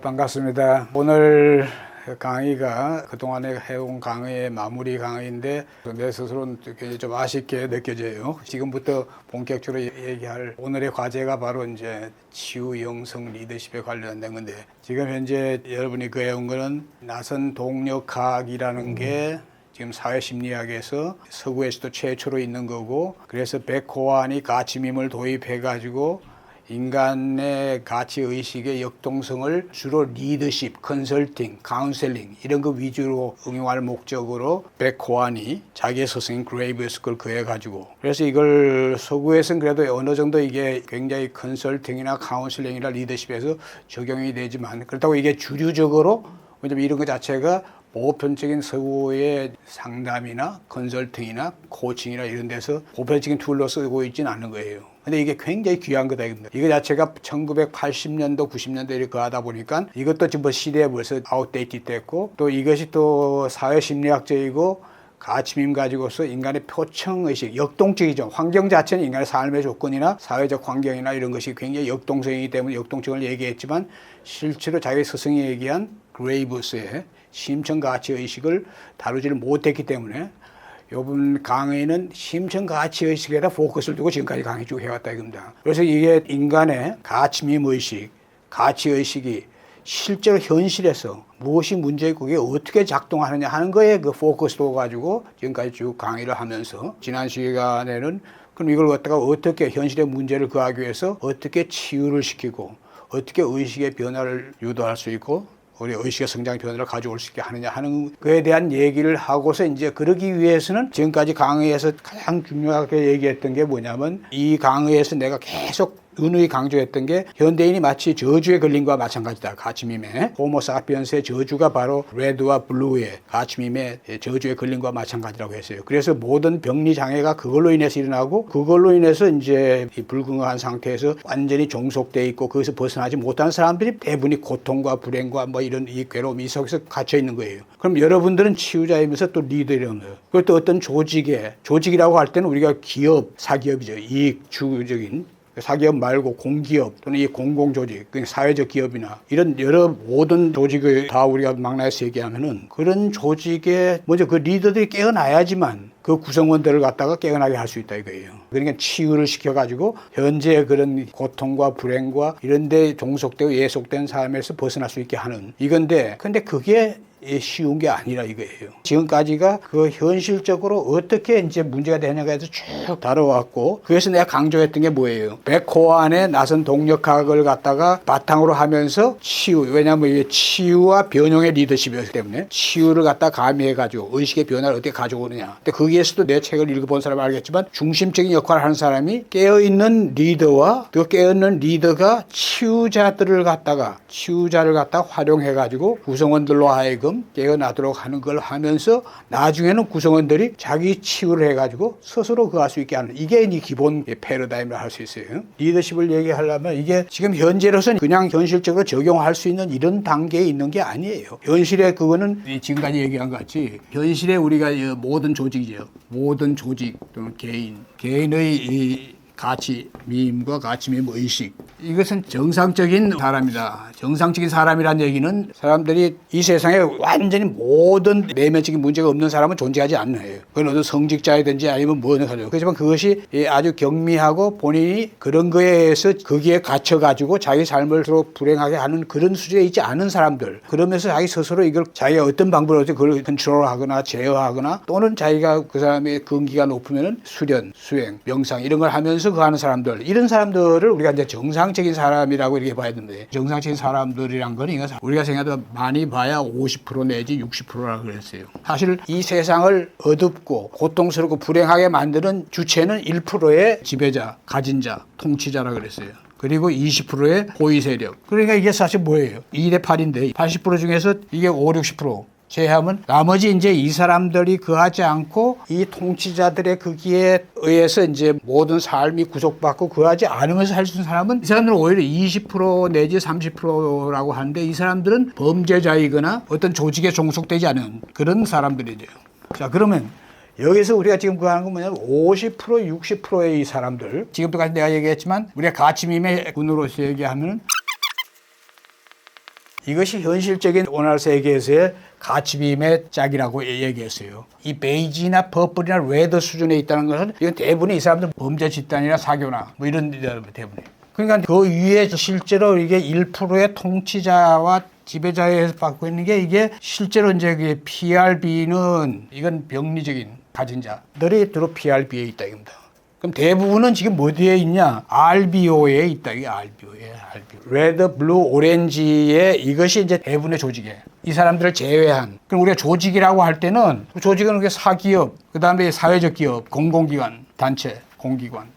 반갑습니다. 오늘 강의가 그동안에 해온 강의의 마무리 강의인데 내 스스로는 굉장히 좀 아쉽게 느껴져요. 지금부터 본격적으로 얘기할 오늘의 과제가 바로 이제 치유 영성 리더십에 관련된 건데, 지금 현재 여러분이 배운 거는 나선 동력학이라는 게 지금 사회심리학에서 서구에서도 최초로 있는 거고, 그래서 백호환이 가치밈을 도입해 가지고 인간의 가치의식의 역동성을 주로 리더십, 컨설팅, 카운셀링 이런 거 위주로 응용할 목적으로 백호환이 자기의 스승인 그레이브에서 그걸 그해가지고, 그래서 이걸 서구에서는 그래도 어느 정도 이게 굉장히 컨설팅이나 카운셀링이나 리더십에서 적용이 되지만, 그렇다고 이게 주류적으로, 왜냐면 이런 것 자체가 보편적인 서구의 상담이나 컨설팅이나 코칭이나 이런 데서 보편적인 툴로 쓰고 있지는 않은 거예요. 근데 이게 굉장히 귀한 거다. 이거 자체가 1980년도, 90년도 이렇게 하다 보니까 이것도 지금 시대에 벌써 아웃데이트 됐고, 또 이것이 또 사회심리학적이고 가치밈 가지고서 인간의 표청의식, 역동적이죠. 환경 자체는 인간의 삶의 조건이나 사회적 환경이나 이런 것이 굉장히 역동성이기 때문에 역동성을 얘기했지만, 실제로 자기 스승이 얘기한 그레이브스의 심층가치의식을 다루지를 못했기 때문에 이번 강의는 심층가치의식에다 포커스를 두고 지금까지 강의 쭉 해왔다 이겁니다. 그래서 이게 인간의 가치밈의식, 가치의식이 실제로 현실에서 무엇이 문제이고 그게 어떻게 작동하느냐 하는 거에 그 포커스로 가지고 지금까지 쭉 강의를 하면서, 지난 시간에는 그럼 이걸 갖다가 어떻게 현실의 문제를 그하기 위해서 어떻게 치유를 시키고 어떻게 의식의 변화를 유도할 수 있고 우리 의식의 성장 변화를 가져올 수 있게 하느냐 하는 거에 대한 얘기를 하고서, 이제 그러기 위해서는 지금까지 강의에서 가장 중요하게 얘기했던 게 뭐냐면, 이 강의에서 내가 계속 은근히 강조했던 게 현대인이 마치 저주에 걸린 것과 마찬가지다. 가치밈의 호모사피엔스의 저주가 바로 레드와 블루의 가치밈의 저주에 걸린 것과 마찬가지라고 했어요. 그래서 모든 병리 장애가 그걸로 인해서 일어나고, 그걸로 인해서 이제 불건강한 상태에서 완전히 종속돼 있고 거기서 벗어나지 못하는 사람들이 대부분이 고통과 불행과 뭐 이런 이 괴로움 이 속에서 갇혀 있는 거예요. 그럼 여러분들은 치유자이면서 또 리더라는 거예요. 그리고 또 어떤 조직이라고 할 때는 우리가 기업, 사기업이죠. 이익 추구적인 사기업 말고 공기업 또는 이 공공조직, 사회적 기업이나 이런 여러 모든 조직을 다 우리가 망라해서 얘기하면은, 그런 조직에 먼저 그 리더들이 깨어나야지만 그 구성원들을 갖다가 깨어나게 할 수 있다 이거예요. 그러니까 치유를 시켜가지고 현재 그런 고통과 불행과 이런 데 종속되고 예속된 삶에서 벗어날 수 있게 하는 이건데, 근데 그게 쉬운 게 아니라 이거예요. 지금까지가 그 현실적으로 어떻게 이제 문제가 되냐에 대해서 쭉 다뤄왔고, 그래서 내가 강조했던 게 뭐예요? 백호환의 나선 동력학을 갖다가 바탕으로 하면서 치유, 왜냐하면 이게 치유와 변형의 리더십이었기 때문에 치유를 갖다 가미해가지고 의식의 변화를 어떻게 가져오느냐. 근데 거기에서도 내 책을 읽어본 사람은 알겠지만, 중심적인 역할을 하는 사람이 깨어있는 리더와 그 깨어있는 리더가 치유자를 갖다가 활용해가지고 구성원들로 하여금 깨어나도록 하는 걸 하면서, 나중에는 구성원들이 자기 치유를 해가지고 스스로 그거 할 수 있게 하는, 이게 이 기본 패러다임을 할 수 있어요. 리더십을 얘기하려면 이게 지금 현재로서는 그냥 현실적으로 적용할 수 있는 이런 단계에 있는 게 아니에요. 현실에 그거는 지금까지 얘기한 것 같이 현실에 우리가 모든 조직이죠. 모든 조직 또는 개인의 이 가치밈과 가치밈 의식, 이것은 정상적인 사람이다. 정상적인 사람이란 얘기는 사람들이 이 세상에 완전히 모든 내면적인 문제가 없는 사람은 존재하지 않는 거예요. 그건 어떤 성직자이든지 아니면 뭐든 하죠. 그렇지만 그것이 아주 경미하고 본인이 그런 거에 의해서 거기에 갇혀가지고 자기 삶을 서로 불행하게 하는 그런 수준에 있지 않은 사람들, 그러면서 자기 스스로 이걸 자기가 어떤 방법으로 그걸 컨트롤하거나 제어하거나, 또는 자기가 그 사람의 근기가 높으면은 수련, 수행, 명상 이런 걸 하면서 그 하는 사람들, 이런 사람들을 우리가 이제 정상적인 사람이라고 이렇게 봐야 되는데, 정상적인 사람들이란 건 우리가 생각해도 많이 봐야 50% 내지 60%라고 그랬어요. 사실 이 세상을 어둡고 고통스럽고 불행하게 만드는 주체는 1%의 지배자, 가진 자, 통치자라고 그랬어요. 그리고 20%의 호위 세력. 그러니까 이게 사실 뭐예요? 2대 8인데 80% 중에서 이게 5, 60%. 제하면 나머지 이제 이 사람들이 그하지 않고 이 통치자들의 거기에 의해서 이제 모든 삶이 구속받고 그하지 않으면서 살 수 있는 사람은, 이 사람들은 오히려 20% 내지 30%라고 하는데, 이 사람들은 범죄자이거나 어떤 조직에 종속되지 않은 그런 사람들이죠. 자, 그러면 여기서 우리가 지금 구하는 건 뭐냐면 50%, 60%의 이 사람들, 지금까지 내가 얘기했지만 우리가 가치밈의 군으로서 얘기하면 이것이 현실적인 오늘 세계에서의 가치비임의 짝이라고 얘기했어요. 이 베이지나 퍼플이나 레드 수준에 있다는 것은 이건 대부분의 이 사람들 범죄 집단이나 사교나 뭐 이런 대부분이에요. 그러니까 그 위에 실제로 이게 1%의 통치자와 지배자에서 받고 있는 게 이게 실제로 이제 PRB는 이건 병리적인 가진 자들이 주로 PRB에 있다 이겁니다. 그럼 대부분은 지금 어디에 있냐? RBO에 있다. 이게 RBO에. 레드, 블루, 오렌지에 이것이 이제 대부분의 조직이에요. 이 사람들을 제외한. 그럼 우리가 조직이라고 할 때는 조직은 우리가 사기업, 그 다음에 사회적 기업, 공공기관, 단체, 공기관.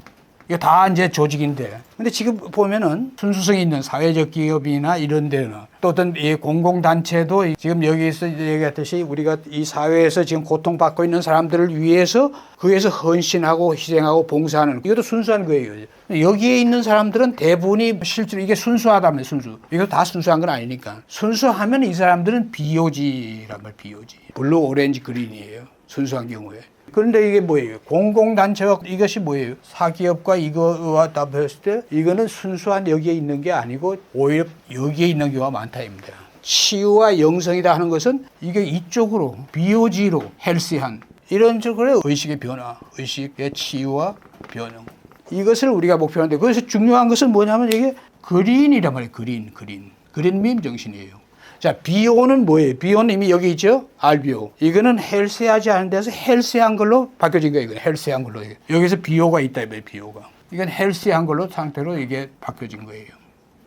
이게 다 이제 조직인데. 근데 지금 보면은 순수성이 있는 사회적 기업이나 이런 데는 또 어떤 이 공공단체도 지금 여기서 얘기했듯이 우리가 이 사회에서 지금 고통받고 있는 사람들을 위해서 그에서 헌신하고 희생하고 봉사하는 이것도 순수한 거예요. 여기에 있는 사람들은 대부분이 실제로 이게 순수하다면 순수. 이것도 다 순수한 건 아니니까. 순수하면 이 사람들은 BOG란 말, BOG. 블루, 오렌지, 그린이에요. 순수한 경우에. 그런데 이게 뭐예요? 공공단체가 이것이 뭐예요? 사기업과 이거와 답했을 때 이거는 순수한 여기에 있는 게 아니고 오히려 여기에 있는 경우가 많다입니다. 치유와 영성이다 하는 것은 이게 이쪽으로 BOG로 헬스한 이런 쪽으로 의식의 변화, 의식의 치유와 변형. 이것을 우리가 목표하는데 그래서 중요한 것은 뭐냐면 이게 그린이란 말이에요. 그린밈 정신이에요. 자, BO는 뭐예요? BO는 이미 여기 있죠? RBO. 이거는 헬스하지 않은 데서 헬스한 걸로 바뀌어진 거예요. 이건 헬스한 걸로. 여기서 BO가 있다, BO가. 이건 헬스한 걸로 상태로 이게 바뀌어진 거예요.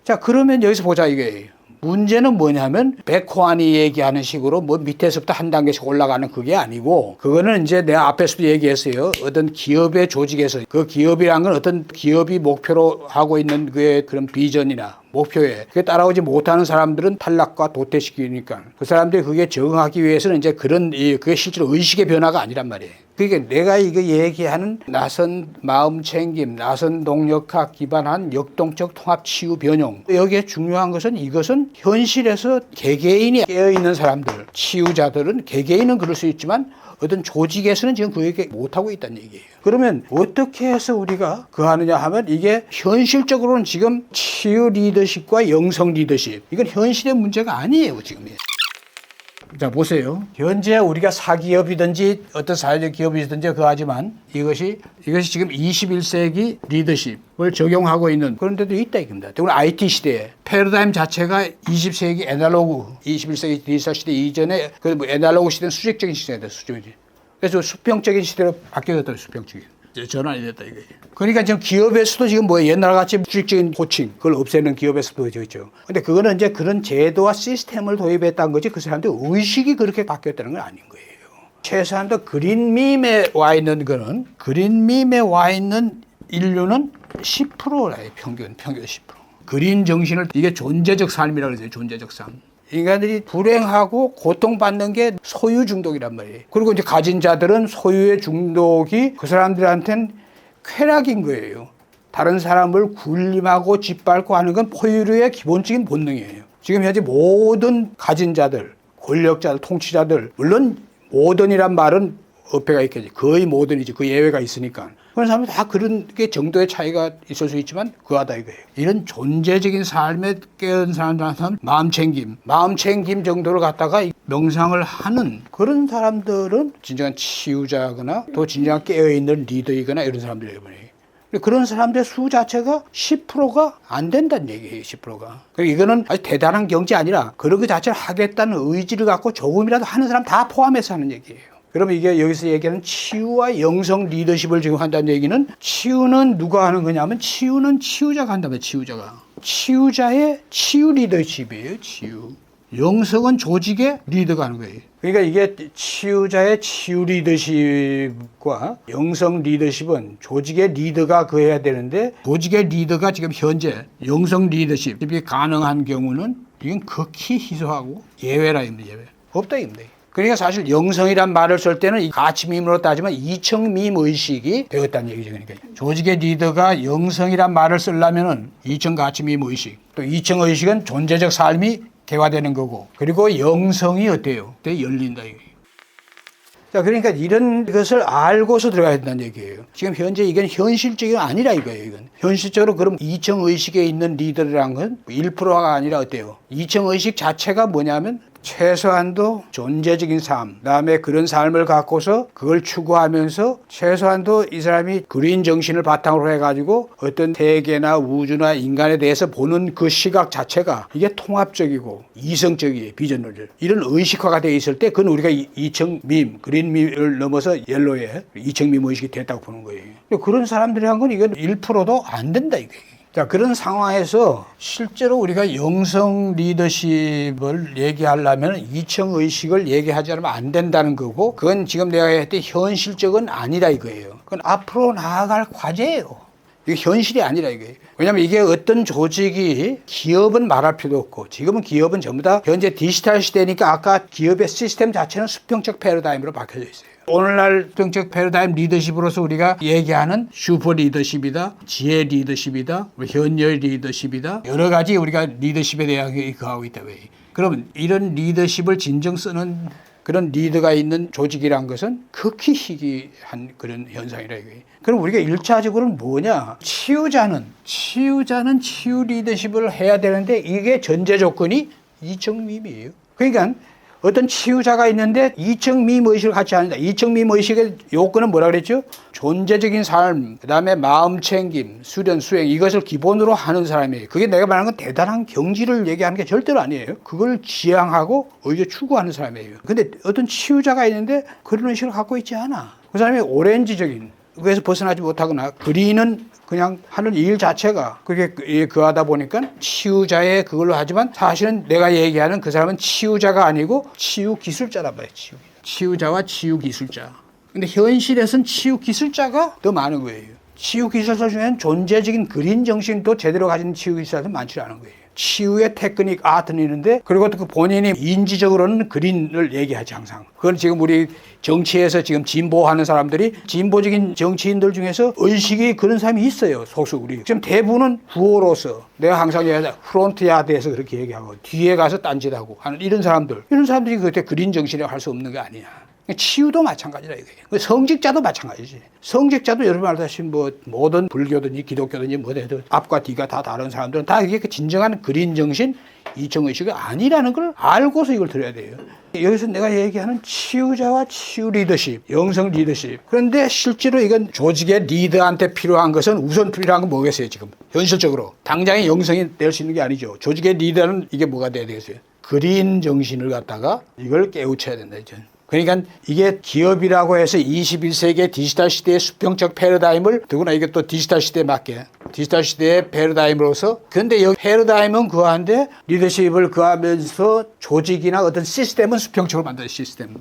자, 그러면 여기서 보자, 이게. 문제는 뭐냐면, 백호안이 얘기하는 식으로 뭐 밑에서부터 한 단계씩 올라가는 그게 아니고, 그거는 이제 내가 앞에서도 얘기했어요. 어떤 기업의 조직에서, 그 기업이란 건 어떤 기업이 목표로 하고 있는 그런 비전이나 목표에 그게 따라오지 못하는 사람들은 탈락과 도태시키니까 그 사람들이 그게 적응하기 위해서는 이제 그게 실제로 의식의 변화가 아니란 말이에요. 그러니까 내가 이거 얘기하는 나선 마음 챙김, 나선 동력학 기반한 역동적 통합 치유 변형. 여기에 중요한 것은 이것은 현실에서 개개인이 깨어있는 사람들, 치유자들은 개개인은 그럴 수 있지만 어떤 조직에서는 지금 그게 못하고 있다는 얘기예요. 그러면 어떻게 해서 우리가 그 하느냐 하면 이게 현실적으로는 지금 치유 리더십과 영성 리더십 이건 현실의 문제가 아니에요 지금. 자 보세요. 현재 우리가 사기업이든지 어떤 사회적 기업이든지 그거 하지만 이것이 지금 21세기 리더십을 적용하고 있는 그런 데도 있다 이겁니다. 특히 IT 시대에 패러다임 자체가 20세기 애날로그 21세기 디지털 시대 이전에 그 애날로그 시대는 수직적인 시대다 수직적인. 그래서 수평적인 시대로 바뀌어졌다 수평적인. 전환이 됐다 이거예요. 그러니까 지금 기업에서도 지금 뭐 옛날같이 수직적인 호칭 그걸 없애는 기업에서도 있죠. 근데 그거는 이제 그런 제도와 시스템을 도입했다는 거지 그 사람들 의식이 그렇게 바뀌었다는 건 아닌 거예요. 최소한도 그린밈에 와 있는 거는 그린밈에 와 있는 인류는 10%라 평균 10%. 그린 정신을 이게 존재적 삶이라고 그러죠. 존재적 삶. 인간들이 불행하고 고통받는 게 소유 중독이란 말이에요. 그리고 이제 가진 자들은 소유의 중독이 그 사람들한테는 쾌락인 거예요. 다른 사람을 군림하고 짓밟고 하는 건 포유류의 기본적인 본능이에요. 지금 현재 모든 가진 자들, 권력자들, 통치자들, 물론 모든이란 말은 어폐가 있겠지. 거의 모든이지. 그 예외가 있으니까. 그런 사람은 다 그런 게 정도의 차이가 있을 수 있지만 그하다 이거예요. 이런 존재적인 삶에 깨어든 사람들한테는 마음 챙김 정도를 갖다가 명상을 하는 그런 사람들은 진정한 치유자거나 또 진정한 깨어있는 리더이거나 이런 사람들이에요. 그런 사람들의 수 자체가 10%가 안 된다는 얘기예요. 10%가. 이거는 아주 대단한 경지 아니라 그런 것 자체를 하겠다는 의지를 갖고 조금이라도 하는 사람 다 포함해서 하는 얘기예요. 그러면 이게 여기서 얘기하는 치유와 영성 리더십을 지금 한다는 얘기는 치유는 누가 하는 거냐면 치유는 치유자가 한다면 치유자가. 치유자의 치유 리더십이에요. 치유. 영성은 조직의 리더가 하는 거예요. 그러니까 이게 치유자의 치유 리더십과 영성 리더십은 조직의 리더가 해야 되는데 조직의 리더가 지금 현재 영성 리더십이 가능한 경우는 이건 극히 희소하고 예외라 입니다. 예외. 없다 입니다. 그러니까 사실 영성이란 말을 쓸 때는 이 가치밈으로 따지면 이청밈 의식이 되었다는 얘기죠. 그러니까 조직의 리더가 영성이란 말을 쓰려면은 이청 가치밈 의식, 또 이청 의식은 존재적 삶이 개화되는 거고, 그리고 영성이 어때요? 그때 열린다 이거예요. 자, 그러니까 이런 것을 알고서 들어가야 된다는 얘기예요. 지금 현재 이건 현실적이 아니라 이거예요, 이건. 현실적으로 그럼 이층의식에 있는 리더라는 건 1%가 아니라 어때요? 이층의식 자체가 뭐냐면 최소한도 존재적인 삶, 그다음에 그런 삶을 갖고서 그걸 추구하면서 최소한도 이 사람이 그린 정신을 바탕으로 해가지고 어떤 세계나 우주나 인간에 대해서 보는 그 시각 자체가 이게 통합적이고 이성적이에요. 비전을. 이런 의식화가 돼 있을 때 그건 우리가 이층밈, 그린밈을 넘어서 옐로에 이층밈 의식이 됐다고 보는 거예요. 그런 사람들이 한 건 이건 1%도 안 된다 이거예요. 자, 그런 상황에서 실제로 우리가 영성 리더십을 얘기하려면 이층 의식을 얘기하지 않으면 안 된다는 거고, 그건 지금 내가 했던 현실적은 아니다 이거예요. 그건 앞으로 나아갈 과제예요. 이게 현실이 아니라 이거예요. 왜냐하면 이게 어떤 조직이, 기업은 말할 필요도 없고, 지금은 기업은 전부 다 현재 디지털 시대니까 아까 기업의 시스템 자체는 수평적 패러다임으로 바뀌어져 있어요. 오늘날 수평적 패러다임 리더십으로서 우리가 얘기하는 슈퍼 리더십이다, 지혜 리더십이다, 현열 리더십이다, 여러 가지 우리가 리더십에 대한 얘기하고 있다. 그러면 이런 리더십을 진정 쓰는 그런 리더가 있는 조직이란 것은 극히 희귀한 그런 현상이라 이거예요. 그럼 우리가 1차적으로는 뭐냐? 치유자는 치유 리더십을 해야 되는데 이게 전제 조건이 이층밈이에요. 그러니까 어떤 치유자가 있는데 이층밈 의식을 갖지 않는다. 이층밈 의식의 요건은 뭐라 그랬죠? 존재적인 삶, 그다음에 마음 챙김, 수련, 수행 이것을 기본으로 하는 사람이에요. 그게 내가 말하는 건 대단한 경지를 얘기하는 게 절대로 아니에요. 그걸 지향하고 오히려 추구하는 사람이에요. 근데 어떤 치유자가 있는데 그런 의식을 갖고 있지 않아. 그 사람이 오렌지적인, 그래서 벗어나지 못하거나 그리는 그냥 하는 일 자체가 그게 그하다 보니까 치유자의 그걸로 하지만 사실은 내가 얘기하는 그 사람은 치유자가 아니고 치유 기술자란 말이에요. 치유자와 치유 기술자. 근데 현실에서는 치유 기술자가 더 많은 거예요. 치유 기술자 중에는 존재적인 그린 정신도 제대로 가진 치유 기술자는 많지 않은 거예요. 치유의 테크닉, 아트는 있는데, 그리고 또 그 본인이 인지적으로는 그린을 얘기하지 항상. 그건 지금 우리 정치에서 지금 진보하는 사람들이 진보적인 정치인들 중에서 의식이 그런 사람이 있어요. 소수 우리. 지금 대부분은 구호로서 내가 항상 얘기하자 프론트야드에서 그렇게 얘기하고 뒤에 가서 딴짓하고 하는 이런 사람들이 그때 그린 정신이라고 할 수 없는 게 아니야. 치유도 마찬가지라 이거예요. 성직자도 마찬가지지. 성직자도 여러분 알다시피 뭐 모든 불교든지 기독교든지 뭐든 앞과 뒤가 다 다른 사람들은 다 이게 진정한 그린 정신, 이층의식이 아니라는 걸 알고서 이걸 들어야 돼요. 여기서 내가 얘기하는 치유자와 치유 리더십, 영성 리더십. 그런데 실제로 이건 조직의 리더한테 필요한 것은 우선 필요한 건 뭐겠어요 지금? 현실적으로. 당장의 영성이 될 수 있는 게 아니죠. 조직의 리더는 이게 뭐가 돼야 되겠어요? 그린 정신을 갖다가 이걸 깨우쳐야 된다. 이제. 그러니까 이게 기업이라고 해서 21세기의 디지털 시대의 수평적 패러다임을 더구나 이게 또 디지털 시대에 맞게 디지털 시대의 패러다임으로서 그런데 여기 패러다임은 그한데 리더십을 그하면서 조직이나 어떤 시스템은 수평적으로 만드는 시스템.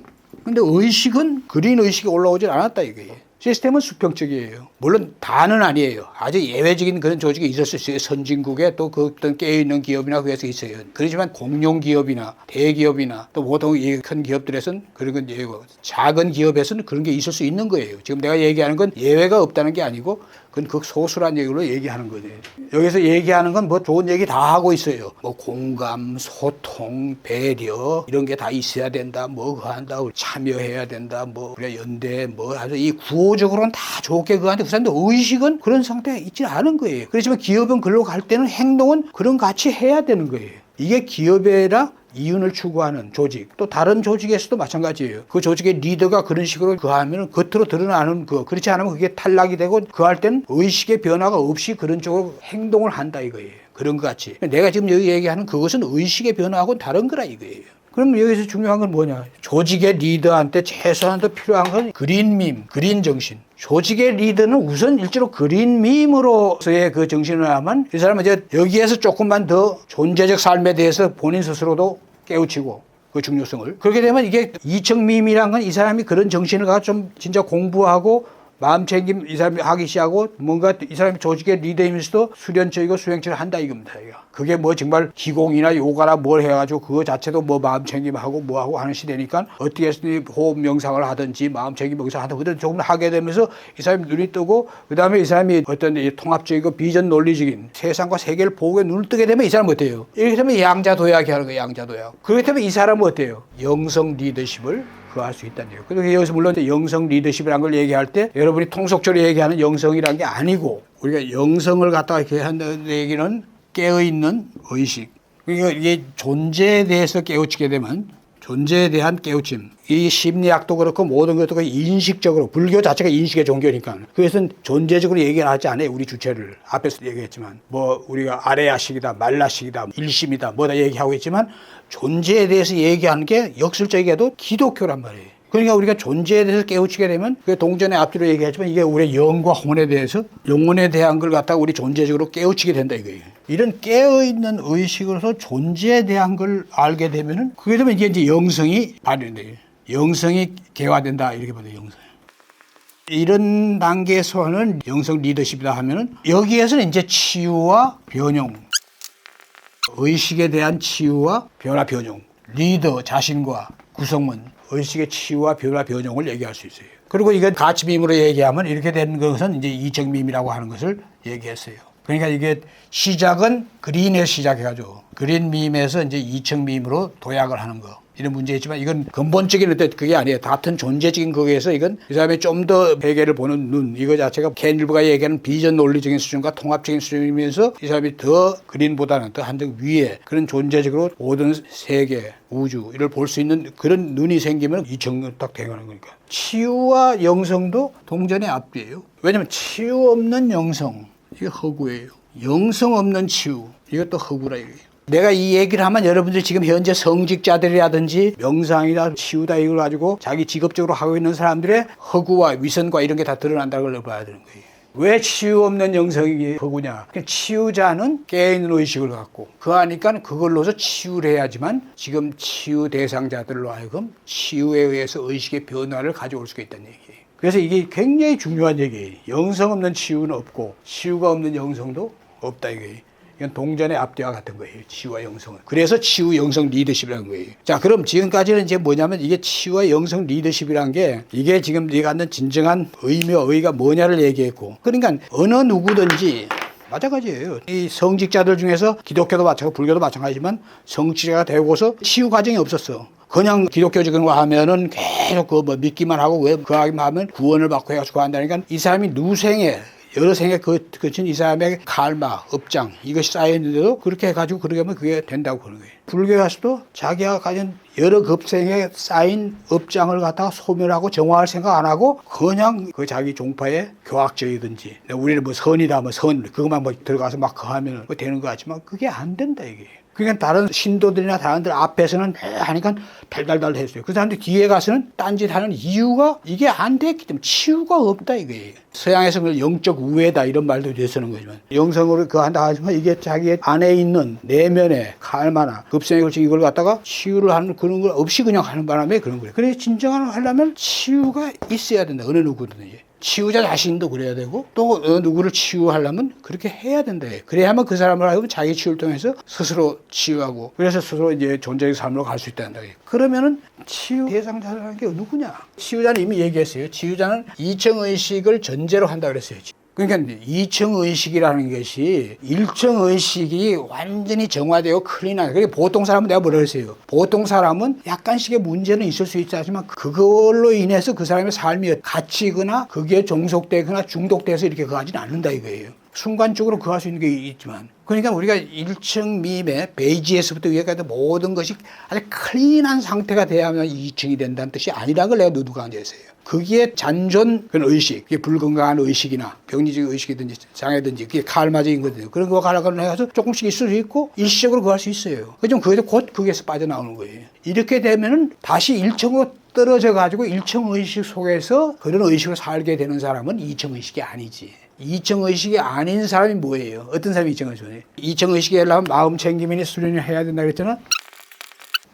근데 의식은 그린 의식이 올라오질 않았다 이거예요. 시스템은 수평적이에요. 물론 다는 아니에요. 아주 예외적인 그런 조직이 있을 수 있어요. 선진국에 또 그 어떤 깨어있는 기업이나 그래서 있어요. 그렇지만 공룡 기업이나 대기업이나 또 보통 큰 기업들에서는 그런 건 예외고 작은 기업에서는 그런 게 있을 수 있는 거예요. 지금 내가 얘기하는 건 예외가 없다는 게 아니고 그건 극소수란 얘기로 얘기하는 거예요. 여기서 얘기하는 건 뭐 좋은 얘기 다 하고 있어요. 뭐 공감, 소통, 배려 이런 게 다 있어야 된다. 뭐 그거 한다. 참여해야 된다. 뭐 우리가 연대 뭐 아주 이 구호적으로는 다 좋게 그한데 그 사람들 의식은 그런 상태가 있지 않은 거예요. 그렇지만 기업은 글로 갈 때는 행동은 그런 같이 해야 되는 거예요. 이게 기업이라 이윤을 추구하는 조직, 또 다른 조직에서도 마찬가지예요. 그 조직의 리더가 그런 식으로 그하면 겉으로 드러나는 그렇지 않으면 그게 탈락이 되고 그할 때는 의식의 변화가 없이 그런 쪽으로 행동을 한다 이거예요. 그런 것 같이. 내가 지금 여기 얘기하는 그것은 의식의 변화하고는 다른 거라 이거예요. 그럼 여기서 중요한 건 뭐냐? 조직의 리더한테 최소한도 필요한 건 그린밈, 그린 정신. 조직의 리더는 우선 일제로 그린밈으로서의 그 정신을 하면 이 사람은 이제 여기에서 조금만 더 존재적 삶에 대해서 본인 스스로도 깨우치고 그 중요성을. 그렇게 되면 이게 이층밈이란 건 이 사람이 그런 정신을 가지고 좀 진짜 공부하고 마음 챙김 이 사람이 하기 시작하고 뭔가 이 사람이 조직의 리더이면서도 수련적이고 수행처를 한다 이겁니다. 그게 뭐 정말 기공이나 요가나 뭘 해가지고 그거 자체도 뭐 마음 챙김하고 뭐하고 하는 시대니까 어떻게 해서든 호흡 명상을 하든지 마음 챙김 명상을 하든지 조금 하게 되면서 이 사람이 눈이 뜨고 그 다음에 이 사람이 어떤 통합적이고 비전 논리적인 세상과 세계를 보고 눈을 뜨게 되면 이 사람은 어때요? 이렇게 되면 양자도약이 하는 거예요. 양자도약. 그렇게 되면 이 사람은 어때요? 영성 리더십을 그거 할 수 있다는 얘기예요. 그리고 여기서 물론 영성 리더십이라는 걸 얘기할 때 여러분이 통속적으로 얘기하는 영성이라는 게 아니고 우리가 영성을 갖다가 이렇게 한다는 얘기는 깨어있는 의식. 그러니까 이게 존재에 대해서 깨우치게 되면 존재에 대한 깨우침. 이 심리학도 그렇고 모든 것도 인식적으로 불교 자체가 인식의 종교니까 그것은 존재적으로 얘기를 하지 않아요. 우리 주체를 앞에서 얘기했지만 뭐 우리가 아래야식이다 말라식이다 일심이다 뭐다 얘기하고 있지만 존재에 대해서 얘기하는 게 역설적이게도 기독교란 말이에요. 그러니까 우리가 존재에 대해서 깨우치게 되면 그 동전의 앞뒤로 얘기하지만 이게 우리의 영과 혼에 대해서 영혼에 대한 걸 갖다가 우리 존재적으로 깨우치게 된다 이거예요. 이런 깨어있는 의식으로서 존재에 대한 걸 알게 되면은 그게 되면 이제 영성이 발현돼요. 영성이 개화된다 이렇게 봐요. 영성. 이런 단계에서는 영성 리더십이다 하면은 여기에서는 이제 치유와 변용, 의식에 대한 치유와 변화 변용, 리더 자신과 구성원 의식의 치유와 변화 변용을 얘기할 수 있어요. 그리고 이게 가치밈으로 얘기하면 이렇게 되는 것은 이제 이청밈이라고 하는 것을 얘기했어요. 그러니까 이게 시작은 그린에서 시작해가지고 그린밈에서 이제 이청밈으로 도약을 하는 거. 이런 문제있지만 이건 근본적인 어떤 그게 아니에요. 같은 존재적인 거기에서 이건 이 사람이 좀 더 세계를 보는 눈 이거 자체가 켄 일부가 얘기하는 비전 논리적인 수준과 통합적인 수준이면서 이 사람이 더 그린보다는 더 한층 위에 그런 존재적으로 모든 세계 우주 이를 볼 수 있는 그런 눈이 생기면 이청 딱 되는 거니까 치유와 영성도 동전의 앞뒤예요. 왜냐하면 치유 없는 영성 이게 허구예요. 영성 없는 치유 이것도 허구라 이거예요. 내가 이 얘기를 하면 여러분들 지금 현재 성직자들이라든지 명상이나 치유다 이걸 가지고 자기 직업적으로 하고 있는 사람들의 허구와 위선과 이런 게 다 드러난다는 걸 봐야 되는 거예요. 왜 치유 없는 영성이 허구냐? 치유자는 깨어있는 의식을 갖고 그 하니까 그걸로서 치유를 해야지만 지금 치유 대상자들로 하여금 치유에 의해서 의식의 변화를 가져올 수가 있다는 얘기예요. 그래서 이게 굉장히 중요한 얘기예요. 영성 없는 치유는 없고 치유가 없는 영성도 없다 이거예요. 이건 동전의 앞뒤와 같은 거예요. 치유와 영성은. 그래서 치유 영성 리더십이라는 거예요. 자, 그럼 지금까지는 이제 뭐냐면 이게 치유와 영성 리더십이라는 게 이게 지금 네가 갖는 진정한 의미와 의의가 뭐냐를 얘기했고 그러니까 어느 누구든지 마찬가지예요. 이 성직자들 중에서 기독교도 마찬가지고 불교도 마찬가지지만 성직자가 되고서 치유 과정이 없었어. 그냥 기독교적인 거 하면은 계속 그뭐 믿기만 하고 왜 그 하기만 하면 구원을 받고 해가지고 한다니까 이 사람이 누생에 여러 생에 그친 이 사람의 칼마, 업장 이것이 쌓여있는데도 그렇게 해가지고 그렇게 하면 그게 된다고 그러는 거예요. 불교에 가서도 자기가 가진 여러 급생에 쌓인 업장을 갖다가 소멸하고 정화할 생각 안 하고 그냥 그 자기 종파에 교학적이든지 우리는 뭐 선이다 뭐 선 그것만 뭐 들어가서 막 하면 되는 거 같지만 그게 안 된다 이게. 그러니까 다른 신도들이나 다른들 앞에서는 하니까 달달달 했어요. 그 사람들 뒤에 가서는 딴짓 하는 이유가 이게 안 됐기 때문에 치유가 없다 이거예요. 서양에서 그걸 영적 우애다 이런 말도 되서는 거지만 영성으로 그거 한다 하지만 이게 자기 안에 있는 내면에 칼마나 급생에 걸쳐 이걸 갖다가 치유를 하는 그런 걸 없이 그냥 하는 바람에 그런 거예요. 그래서 진정한 하려면 치유가 있어야 된다. 어느 누구든지. 치유자 자신도 그래야 되고 또 어느 누구를 치유하려면 그렇게 해야 된다. 그래야만 그 사람을 하여금 자기 치유를 통해서 스스로 치유하고 그래서 스스로 이제 존재의 삶으로 갈 수 있다는 거예요. 그러면은 치유 대상자라는 게 누구냐? 치유자는 이미 얘기했어요. 치유자는 이청의식을 전제로 한다 그랬어요. 그러니까 이청의식이라는 것이 일청의식이 완전히 정화되고 클린한 그게 보통 사람은 내가 뭐라 그랬어요. 보통 사람은 약간씩의 문제는 있을 수 있지만 그걸로 인해서 그 사람의 삶이 갇히거나 그게 종속되거나 중독돼서 이렇게 가지는 않는다 이거예요. 순간적으로 그 할 수 있는 게 있지만 그러니까 우리가 1층 밈의 베이지에서부터 위에까지 모든 것이 아주 클린한 상태가 돼야만 2층이 된다는 뜻이 아니라는 걸 내가 누누가 강조했어요. 거기에 잔존 그런 의식, 그게 불건강한 의식이나 병리적인 의식이든지 장애든지 그게 칼마적인 거든요. 그런 거 가려고 해서 조금씩 있을 수 있고 일시적으로 그거 할 수 있어요. 그좀 거기서 곧 거기에서 빠져나오는 거예요. 이렇게 되면은 다시 1층으로 떨어져 가지고 1층 의식 속에서 그런 의식으로 살게 되는 사람은 2층 의식이 아니지. 2층 의식이 아닌 사람이 뭐예요? 어떤 사람이 2층 의식이에요? 2층 의식이 하려면 마음 챙김이니 수련을 해야 된다 그랬잖아.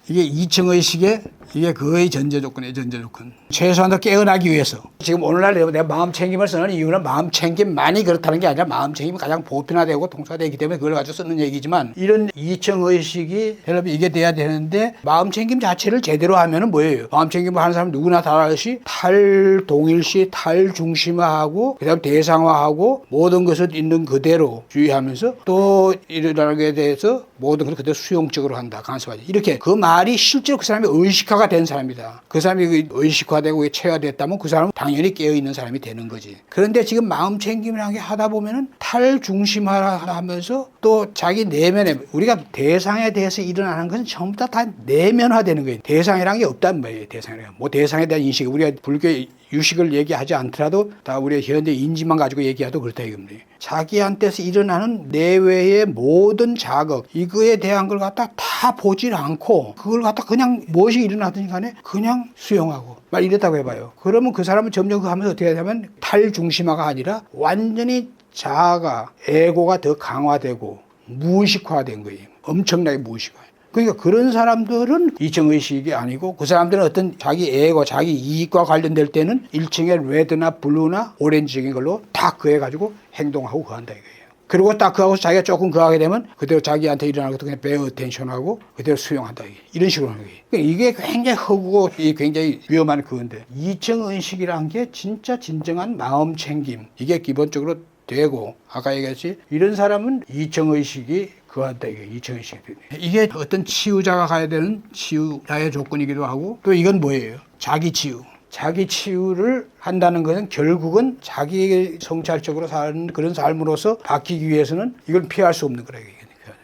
이게 2층 의식의 이게 거의 전제 조건이에요. 전제 조건. 최소한도 깨어나기 위해서. 지금 오늘날 내가 마음 챙김을 쓰는 이유는 마음 챙김만이 그렇다는 게 아니라 마음 챙김이 가장 보편화되고 통사되기 때문에 그걸 가지고 쓰는 얘기지만 이런 2층 의식이 여러분 이게 돼야 되는데 마음 챙김 자체를 제대로 하면은 뭐예요? 마음 챙김을 하는 사람 누구나 다 알듯이 탈동일시, 탈중심화하고 그다음 대상화하고 모든 것을 있는 그대로 주의하면서 또 일어나게 대해서 모든 걸 그대로 수용적으로 한다. 간섭하지. 이렇게 그 말이 실제로 그 사람이 의식화가 된 사람이다. 그 사람이 의식화되고 체화됐다면 그 사람은 당연히 깨어있는 사람이 되는 거지. 그런데 지금 마음 챙김이라는 게 하다 보면은 탈중심화하면서 또 자기 내면에 우리가 대상에 대해서 일어나는 것은 전부 다 내면화되는 거예요. 대상이라는 게 없단 말이에요. 대상이라는 뭐 대상에 대한 인식 우리가 불교 유식을 얘기하지 않더라도 다 우리의 현대 인지만 가지고 얘기해도 그렇다 이겁니다. 자기한테서 일어나는 내외의 모든 자극 이거에 대한 걸 갖다 다 보질 않고 그걸 갖다 그냥 무엇이 일어나든지 간에 그냥 수용하고 말 이랬다고 해봐요. 그러면 그 사람은 점점 그 하면서 어떻게 되냐면 탈중심화가 아니라 완전히 자아가 에고가 더 강화되고 무의식화된 거예요. 엄청나게 무의식화. 그러니까 그런 사람들은 이층의식이 아니고 그 사람들은 어떤 자기 에고, 자기 이익과 관련될 때는 1층의 레드나 블루나 오렌지적인 걸로 다 그해가지고 행동하고 그한다 이거예요. 그리고 딱 그하고 자기가 조금 그하게 되면 그대로 자기한테 일어나는 것도 그냥 베어 텐션하고 그대로 수용한다 이게. 이런 식으로 하는 거예요. 그러니까 이게 굉장히 허구고 굉장히 위험한 그건데 2층 의식이란 게 진짜 진정한 마음 챙김 이게 기본적으로 되고 아까 얘기했지 이런 사람은 2층 의식이 그한다 이게 2층 의식이 되네. 이게 어떤 치유자가 가야 되는 치유자의 조건이기도 하고 또 이건 뭐예요? 자기 치유. 자기 치유를 한다는 것은 결국은 자기 성찰적으로 사는 그런 삶으로서 바뀌기 위해서는 이걸 피할 수 없는 거라.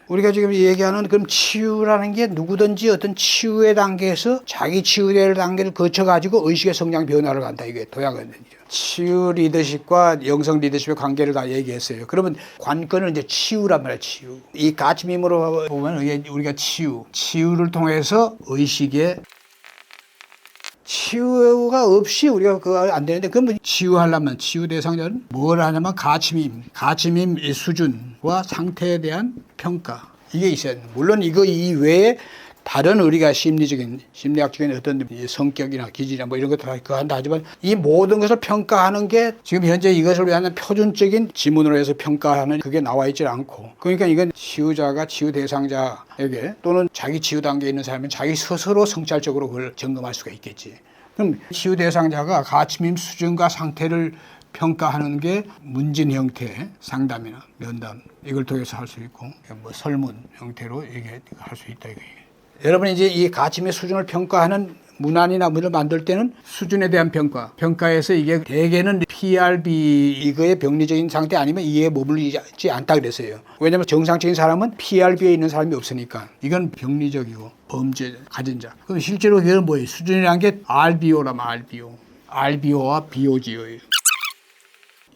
우리가 지금 얘기하는 그럼 치유라는 게 누구든지 어떤 치유의 단계에서 자기 치유될 단계를 거쳐가지고 의식의 성장 변화를 간다. 이게 도약거든요. 치유 리더십과 영성 리더십의 관계를 다 얘기했어요. 그러면 관건은 이제 치유란 말이에요. 치유. 이 가치밈으로 보면 우리가 치유를 통해서 의식의 치유가 없이 우리가 그거 안 되는데 그러면 치유하려면 치유 대상자는 뭘 하냐면 가치밈 수준과 상태에 대한 평가 이게 있어야 돼요. 물론 이거 이외에 다른 우리가 심리학적인 어떤 성격이나 기질이나 뭐 이런 것도 다 그거 한다 하지만 이 모든 것을 평가하는 게 지금 현재 이것을 위한 표준적인 지문으로 해서 평가하는 그게 나와 있지 않고 그러니까 이건 치유자가 치유 대상자에게 또는 자기 치유 단계에 있는 사람은 자기 스스로 성찰적으로 그걸 점검할 수가 있겠지. 그럼 치유 대상자가 가치밈 수준과 상태를 평가하는 게 문진 형태 상담이나 면담 이걸 통해서 할 수 있고 뭐 설문 형태로 이게 할 수 있다 이거예요. 여러분이 이제 이 가치의 수준을 평가하는 문안이나 문을 만들 때는 수준에 대한 평가에서 이게 대개는 PRB 이거의 병리적인 상태 아니면 이에 머물리지 않다 그랬어요. 왜냐하면 정상적인 사람은 PRB에 있는 사람이 없으니까 이건 병리적이고 범죄 가진 자. 그럼 실제로 이건 뭐예요? 수준이라는 게 RBO라면 RBO와 BOG예요.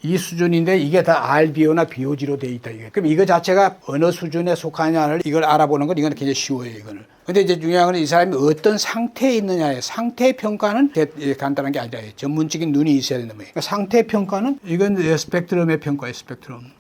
이 수준인데 이게 다 RBO나 BOG로 돼 있다. 이게. 그럼 이거 자체가 어느 수준에 속하냐를 이걸 알아보는 건 이건 굉장히 쉬워요. 이거는. 근데 이제 중요한 건 이 사람이 어떤 상태에 있느냐에 상태 평가는 간단한 게 아니라 전문적인 눈이 있어야 된다. 그러니까 상태 평가는 이건 스펙트럼의 평가예요.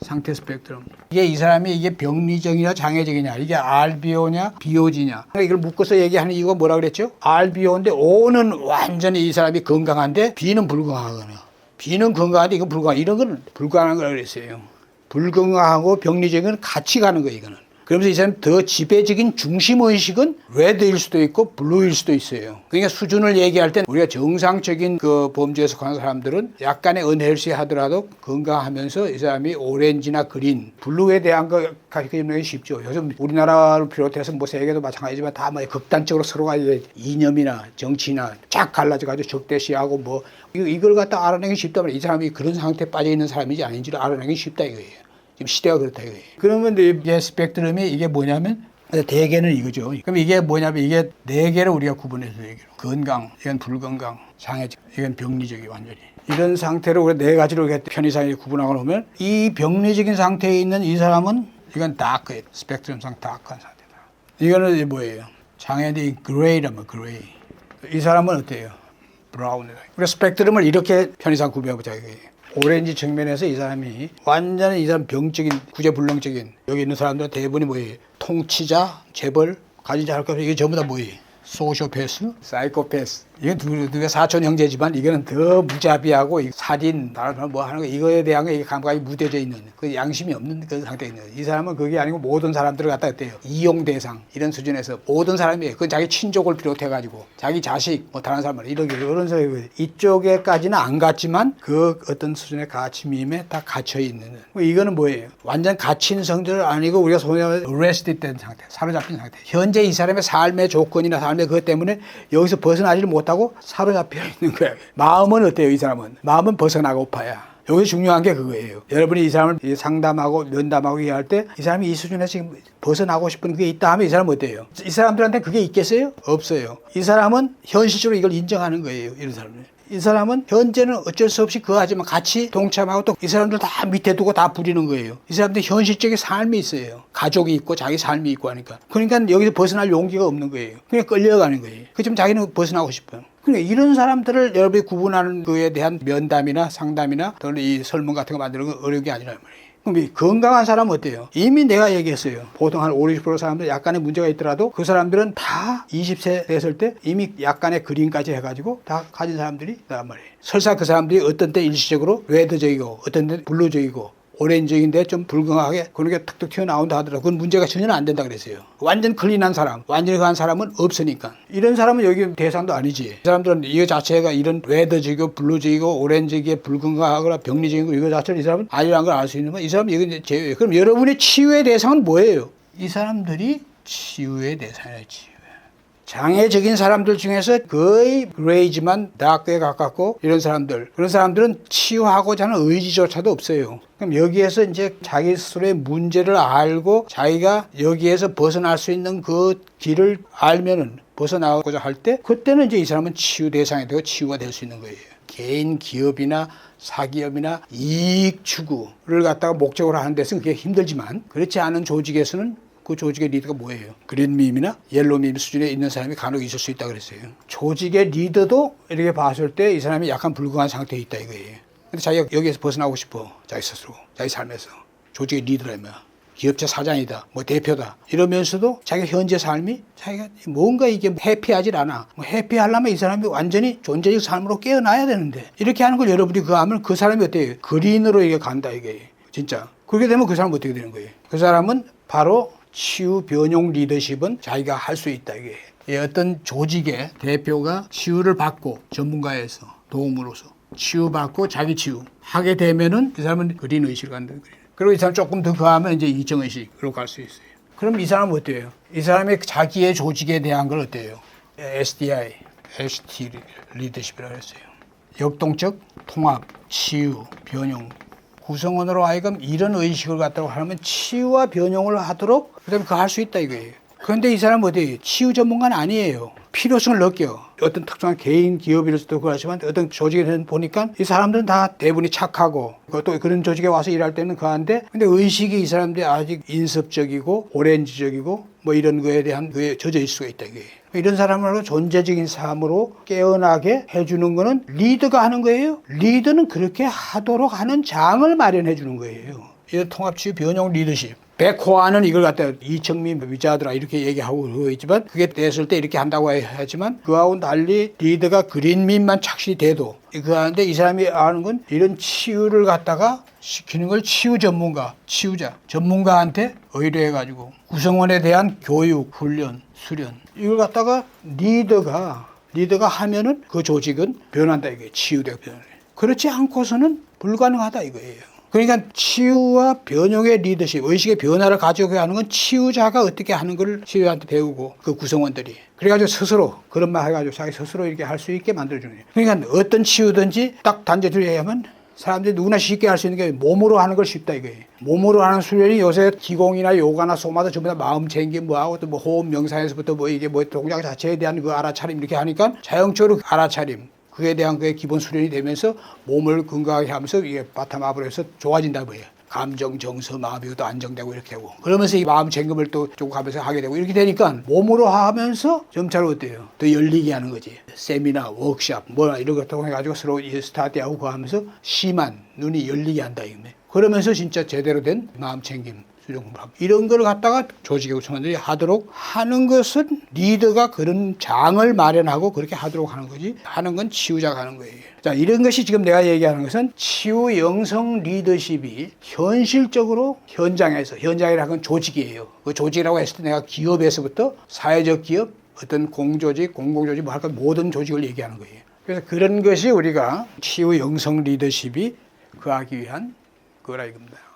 상태 스펙트럼. 이게 이 사람이 이게 병리적이냐 장애적이냐 이게 RBO냐 BOG냐. 그러니까 이걸 묶어서 얘기하는 이유가 뭐라 그랬죠? RBO인데 O는 완전히 이 사람이 건강한데 B는 불건강하거나. B는 건강한데 이건 불건강. 이런 건 불가능한 거라고 그랬어요. 불건강하고 병리적인 건 같이 가는 거예요, 이거는. 그러면서 이 사람 더 지배적인 중심의식은 레드일 수도 있고 블루일 수도 있어요. 그러니까 수준을 얘기할 때 우리가 정상적인 그 범죄에 속한 사람들은 약간의 언헬시 하더라도 건강하면서 이 사람이 오렌지나 그린, 블루에 대한 거 가르치는 게 쉽죠. 요즘 우리나라를 비롯해서 뭐 세계도 마찬가지지만 다 뭐 극단적으로 서로가 이념이나 정치나 쫙 갈라져가지고 적대시하고 뭐 이걸 갖다 알아내기 쉽다면 이 사람이 그런 상태에 빠져 있는 사람인지 아닌지를 알아내기 쉽다 이거예요. 지금 시대가 그렇다 이거예요. 그러면 이제 스펙트럼이 이게 뭐냐면 대개는 이거죠. 그럼 이게 뭐냐면 이게 네 개를 우리가 구분해서 얘기해요. 건강, 이건 불건강, 장애적, 이건 병리적이 완전히. 이런 상태로 우리 네 가지로 편의상에 구분하고 놓으면 이 병리적인 상태에 있는 이 사람은 이건 다크예요. 스펙트럼상 다크한 상태다. 이거는 뭐예요? 장애인이 그레이라면 그레이. 이 사람은 어때요? 브라운이다. 우리가 스펙트럼을 이렇게 편의상 구분해보자 이거예요. 오렌지 측면에서 이 사람이 완전히 이 사람 병적인 구제불능적인 여기 있는 사람들은 대부분이 뭐예요? 통치자, 재벌, 가진 자할 것 이게 전부 다 뭐예요? 소시오패스, 사이코패스 이건 누가 사촌 형제지만 이거는 더 무자비하고 살인, 다른 뭐 하는 거 이거에 대한 게 감각이 무뎌져 있는 그 양심이 없는 그 상태에 있는 이 사람은 그게 아니고 모든 사람들을 갖다 어때요? 이용 대상 이런 수준에서 모든 사람이 그건 자기 친족을 비롯해 가지고 자기 자식 뭐 다른 사람을 이런 사람이 이쪽에까지는 안 갔지만 그 어떤 수준의 가치밈에 다 갇혀 있는 이거는 뭐예요? 완전 갇힌 성질 아니고 우리가 소위 말하는 arrested 된 상태, 사로잡힌 상태. 현재 이 사람의 삶의 조건이나 삶의 그것 때문에 여기서 벗어나지를 못하고 사로잡혀 있는 거야. 마음은 어때요? 이 사람은 마음은 벗어나고파야. 여기서 중요한 게 그거예요. 여러분이 이 사람을 상담하고 면담하고 얘기할 때 이 사람이 이 수준에서 지금 벗어나고 싶은 그게 있다 하면 이 사람은 어때요? 이 사람들한테 그게 있겠어요? 없어요. 이 사람은 현실적으로 이걸 인정하는 거예요. 이런 사람은. 이 사람은 현재는 어쩔 수 없이 그거 하지만 같이 동참하고 또 이 사람들 다 밑에 두고 다 부리는 거예요. 이 사람들 현실적인 삶이 있어요. 가족이 있고 자기 삶이 있고 하니까. 그러니까 여기서 벗어날 용기가 없는 거예요. 그냥 끌려가는 거예요. 그렇지만 자기는 벗어나고 싶어요. 그러니까 이런 사람들을 여러분이 구분하는 거에 대한 면담이나 상담이나 또는 이 설문 같은 거 만드는 건 어려운 게 아니란 말이에요. 그럼 이 건강한 사람은 어때요? 이미 내가 얘기했어요. 보통 한 50% 사람들 약간의 문제가 있더라도 그 사람들은 다 20세 됐을 때 이미 약간의 그림까지 해가지고 다 가진 사람들이 있단 말이에요. 설사 그 사람들이 어떤 때 일시적으로 레드적이고 어떤 때 블루적이고 오렌지인데 좀 붉은하게 그런 게 툭툭 튀어나온다 하더라도 그건 문제가 전혀 안 된다 그랬어요. 완전 클린한 사람, 완전히 그한 사람은 없으니까. 이런 사람은 여기 대상도 아니지. 이 사람들은 이거 자체가 이런 레드적이고 블루적이고 오렌지게 붉은하거나 병리적이고 이거 자체를 이 사람은 아니라는 걸 알 수 있는 건 이 사람은 이건 제외예요. 그럼 여러분의 치유의 대상은 뭐예요? 이 사람들이 치유의 대상이에요. 치유. 장애적인 사람들 중에서 거의 그레이지만 다크에 가깝고 이런 사람들 그런 사람들은 치유하고자 하는 의지조차도 없어요. 그럼 여기에서 이제 자기 스스로의 문제를 알고 자기가 여기에서 벗어날 수 있는 그 길을 알면은 벗어나고자 할 때 그때는 이제 이 사람은 치유 대상이 되고 치유가 될 수 있는 거예요. 개인 기업이나 사기업이나 이익 추구를 갖다가 목적으로 하는 데서는 그게 힘들지만 그렇지 않은 조직에서는 그 조직의 리더가 뭐예요? 그린밈이나 옐로밈 수준에 있는 사람이 간혹 있을 수 있다고 그랬어요. 조직의 리더도 이렇게 봤을 때 이 사람이 약간 불건한 상태에 있다 이거예요. 근데 자기가 여기에서 벗어나고 싶어. 자기 스스로. 자기 삶에서. 조직의 리더라면. 기업체 사장이다. 뭐 대표다. 이러면서도 자기 현재 삶이 자기가 뭔가 이게 해피하질 않아. 뭐 해피하려면 이 사람이 완전히 존재적 삶으로 깨어나야 되는데 이렇게 하는 걸 여러분이 그거 하면 그 사람이 어때요? 그린으로 이게 간다 이게. 진짜. 그렇게 되면 그 사람은 어떻게 되는 거예요? 그 사람은 바로 치유 변용 리더십은 자기가 할 수 있다 이게. 어떤 조직의 대표가 치유를 받고 전문가에서 도움으로서 치유받고 자기 치유 하게 되면은 이 사람은 그린 의식을 갖는 거예요. 그리고 이 사람 조금 더 가면 이제 이정 의식으로 갈 수 있어요. 그럼 이 사람은 어때요? 이 사람의 자기의 조직에 대한 걸 어때요? SDI, ST 리더십이라고 했어요. 역동적 통합, 치유, 변용. 구성원으로 하여금 이런 의식을 갖다가 하면 치유와 변용을 하도록 그다음에 그거 할 수 있다 이거예요. 그런데 이 사람은 어디 치유 전문가는 아니에요. 필요성을 느껴. 어떤 특정한 개인 기업이라서도 그렇지만 어떤 조직에 보니까 이 사람들은 다 대부분이 착하고 또 그런 조직에 와서 일할 때는 그한데 근데 의식이 이 사람들이 아직 인습적이고 오렌지적이고 뭐 이런 거에 대한 그에 젖어 있을 수가 있다 이게. 이런 사람을 존재적인 삶으로 깨어나게 해주는 거는 리더가 하는 거예요. 리더는 그렇게 하도록 하는 장을 마련해 주는 거예요. 이런 통합치유 변용 리더십. 백호화는 이걸 갖다 이청민 위자드라 이렇게 얘기하고 그러고 있지만 그게 됐을 때 이렇게 한다고 하지만 그하고는 달리 리더가 그린민만 착실히 돼도 그 하는데 이 사람이 아는 건 이런 치유를 갖다가 시키는 걸 치유 전문가, 치유자, 전문가한테 의뢰해가지고 구성원에 대한 교육, 훈련, 수련 이걸 갖다가 리더가 하면은 그 조직은 변한다 이게 치유되고 변해. 그렇지 않고서는 불가능하다 이거예요. 그러니까 치유와 변용의 리더십, 의식의 변화를 가져오게 하는 건 치유자가 어떻게 하는 걸 치유한테 배우고 그 구성원들이. 그래가지고 스스로 그런 말 해가지고 자기 스스로 이렇게 할 수 있게 만들어주는 거예요. 그러니까 어떤 치유든지 딱 단죄를 얘기하면 사람들이 누구나 쉽게 할 수 있는 게 몸으로 하는 걸 쉽다 이거예요. 몸으로 하는 수련이 요새 기공이나 요가나 소마다 전부 다 마음 챙김 뭐하고 또 뭐 호흡 명상에서부터 뭐 이게 뭐 동작 자체에 대한 그 알아차림 이렇게 하니까 자연적으로 알아차림. 그에 대한 그의 기본 수련이 되면서 몸을 건강하게 하면서 이게 바탕압으로 해서 좋아진다고 해요. 감정, 정서, 마음이 또 안정되고 이렇게 되고. 그러면서 이 마음 챙김을 또 조금 하면서 하게 되고 이렇게 되니까 몸으로 하면서 점차로 어때요? 더 열리게 하는 거지. 세미나, 워크샵, 뭐나 이런 것 통해가지고 서로 스타트하고 하면서 심한 눈이 열리게 한다. 이거네. 그러면서 진짜 제대로 된 마음 챙김 수정공부하고 이런 걸 갖다가 조직의 구성원들이 하도록 하는 것은 리더가 그런 장을 마련하고 그렇게 하도록 하는 거지 하는 건 치유자가 하는 거예요. 자, 이런 것이 지금 내가 얘기하는 것은 치유 영성 리더십이 현실적으로 현장이라는 건 조직이에요. 그 조직이라고 했을 때 내가 기업에서부터 사회적 기업, 어떤 공조직, 공공조직 뭐 할까 모든 조직을 얘기하는 거예요. 그래서 그런 것이 우리가 치유 영성 리더십이 구하기 위한 거라 이겁니다.